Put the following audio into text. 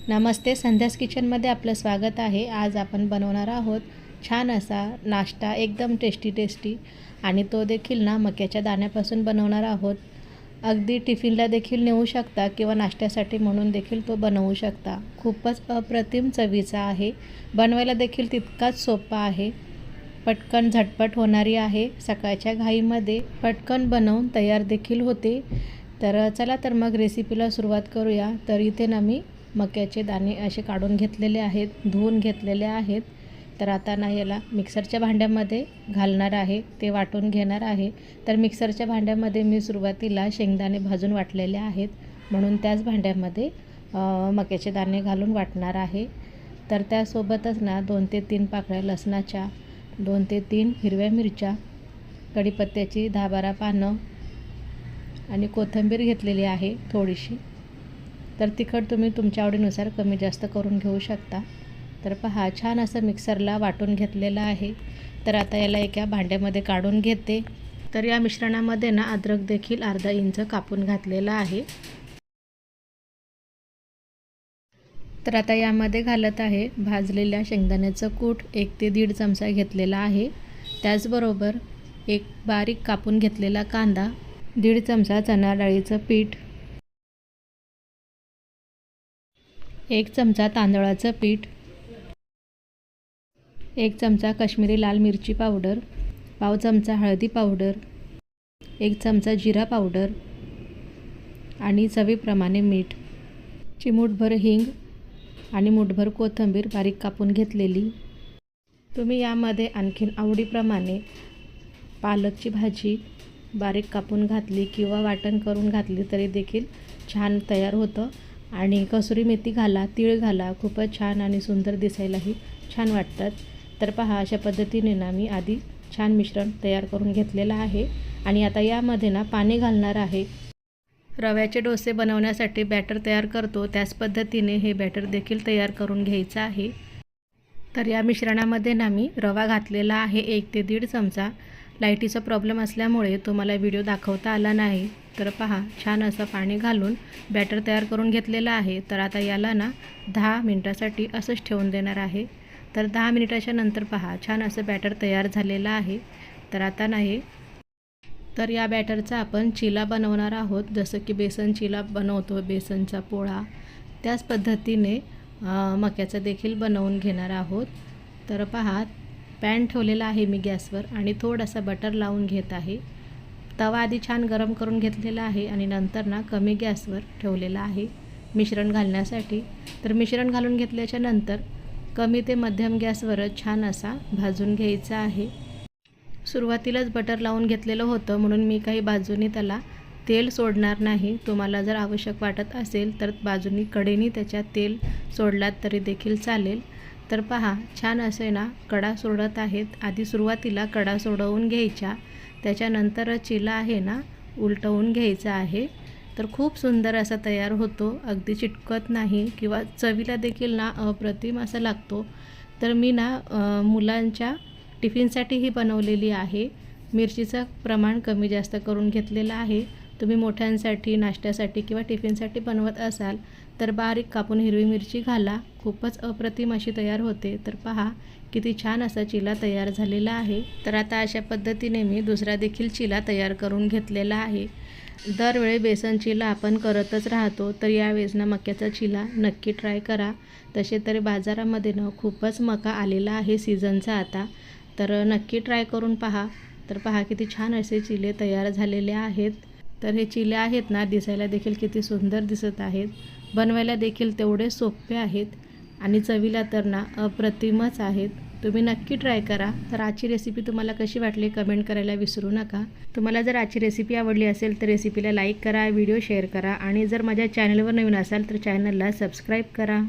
नमस्ते, संध्यास किचनमध्ये आपलं स्वागत आहे। आज आपण बनवणार आहोत छान असा नाश्ता, एकदम टेस्टी आणि तो देखील ना मक्याच्या दाण्यापासून बनवणार आहोत। अगदी टिफिनला देखील नेऊ शकता किंवा नाश्त्यासाठी म्हणून देखील तो बनवू शकता। खूपच अप्रतिम चवीचा आहे, बनवायला देखील तितकाच सोपा आहे, पटकन झटपट होणारी आहे, सकाळच्या घाईमध्ये पटकन बनवून तयार देखील होते। तर चला तर मग रेसिपीला सुरुवात करूया। तर इथे ना मी मक्याचे दाणे असे काढून घेतलेले आहेत, धुवून घेतलेले आहेत। तर आता ना याला मिक्सरच्या भांड्यामध्ये घालणार आहे, ते वाटून घेणार आहे। तर मिक्सरच्या भांड्यामध्ये मी सुरुवातीला शेंगदाणे भाजून वाटलेले आहेत, म्हणून त्याच भांड्यामध्ये मक्याचे दाणे घालून वाटणार आहे। तर त्यासोबतच ना 2 ते 3 पाकळ्या लसणाच्या, 2 ते 3 हिरव्या मिरच्या, कढीपत्त्याची 10-12 पानं आणि कोथिंबीर घेतलेली आहे थोडीशी। तर तिखट तुम्ही तुमच्या आवडीनुसार कमी जास्त करून घेऊ शकता। तर पहा, छान असं मिक्सरला वाटून घेतलेलं आहे। तर आता याला एका भांड्यामध्ये काढून घेते। तर या मिश्रणामध्ये ना अद्रक देखील अर्धा इंच कापून घातलेला आहे। तर आता यामध्ये घालत आहे भाजलेल्या शेंगदाण्याचं कूट, 1 ते 1.5 चमचा घेतलेला आहे। त्याचबरोबर एक बारीक कापून घेतलेला कांदा, 1.5 चमचा चणा डाळीचं पीठ, 1 चमचा तांदळाचं पीठ, 1 चमचा काश्मीरी लाल मिरची पावडर, पाव चमचा हळदी पावडर, 1 चमचा जिरा पावडर आणि चवीप्रमाणे मीठ, चिमूटभर हिंग आणि मूठभर कोथिंबीर बारीक कापून घेतलेली। तुम्ही यामध्ये आणखीन आवडीप्रमाणे पालकची भाजी बारीक कापून घातली किंवा वाटण करून घातली तरी देखील छान तयार होतं। आणि कसुरी मेथी घाला, तीळ घाला, खूपच छान आणि सुंदर दिसायलाही छान वाटतात। तर पहा, अशा पद्धतीने ना मी आधी छान मिश्रण तयार करून घेतलेलं आहे। आणि आता यामध्ये ना पाणी घालणार आहे। रव्याचे डोसे बनवण्यासाठी बॅटर तयार करतो त्याच पद्धतीने हे बॅटर देखील तयार करून घ्यायचं आहे। तर या मिश्रणामध्ये ना मी रवा घातलेला आहे 1 ते 1.5 चमचा। लाईटीचा प्रॉब्लेम असल्यामुळे तुम्हाला व्हिडिओ दाखवता आला नाही। तर पहा, छान असं पाणी घालून बॅटर तयार करून घेतलेलं आहे। तर आता याला ना 10 मिनिटासाठी असंच ठेवून देणार आहे। तर 10 मिनिटाच्या नंतर पहा, छान असं बॅटर तयार झालेलं आहे। तर आता नाही, तर या बॅटरचा आपण चिला बनवणार आहोत, जसं की बेसन चिला बनवतो, बेसनचा पोळा, त्याच पद्धतीने मक्याचा देखील बनवून घेणार आहोत। तर पहा, पॅन ठेवलेला आहे मी गॅसवर आणि थोडासा बटर लावून घेत आहे। तवा आधी छान गरम करून घेतलेला आहे आणि नंतर ना कमी गॅसवर ठेवलेला आहे मिश्रण घालण्यासाठी। तर मिश्रण घालून घेतल्याच्या नंतर कमी ते मध्यम गॅसवरच छान असा भाजून घ्यायचा आहे। सुरुवातीलाच बटर लावून घेतलेलं होतं, म्हणून मी काही बाजूनी त्याला तेल सोडणार नाही। तुम्हाला जर आवश्यक वाटत असेल तर बाजूनी कडेनी त्याच्यात तेल सोडलात तरी देखील चालेल। तर पहा, छान असे ना कडा सोडत आहेत। आधी सुरुवातीला कडा सोडवून घ्यायच्या, त्याच्यानंतर चिला आहे ना उलटवून घ्यायचा आहे। तर खूप सुंदर असा तयार होतो, अगदी चिटकत नाही किंवा चवीला देखील ना अप्रतिम असा लागतो। तर मी ना मुलांच्या टिफिनसाठीही बनवलेली आहे। मिरचीचं प्रमाण कमी जास्त करून घेतलेलं आहे। तुम्ही मोठ्यांसाठी, नाश्त्यासाठी किंवा टिफिनसाठी बनवत असाल तर बारीक कापून हिरवी मिरची घाला, खूपच अप्रतिम अशी तयार होते। तर पहा, किती छान असा चिला तयार झालेला आहे। तर आता अशा पद्धतीने मी दुसरा देखील चिला तयार करून घेतलेला आहे। दरवेळी बेसन चिला आपण करतच राहतो, तर यावेळेस ना मक्याचा चिला नक्की ट्राय करा। तसे तरी बाजारामध्ये ना खूपच मका आलेला आहे सीझनचा आता, तर नक्की ट्राय करून पहा। तर पहा, किती छान असे चिले तयार झालेले आहेत। तर हे चिले आहेत ना दिसायला देखील किती सुंदर दिसत आहेत, बनवायला देखील तेवढे सोपे आहेत आणि चवीला तर ना अप्रतिमच आहेत। तुम्ही नक्की ट्राय करा। तर आजची रेसिपी तुम्हाला कशी वाटली कमेंट करायला विसरू नका। तुम्हाला जर आजची रेसिपी आवडली असेल तर रेसिपीला लाईक करा, व्हिडिओ शेअर करा आणि जर माझ्या चॅनलवर नवीन असाल तर चॅनलला सबस्क्राईब करा।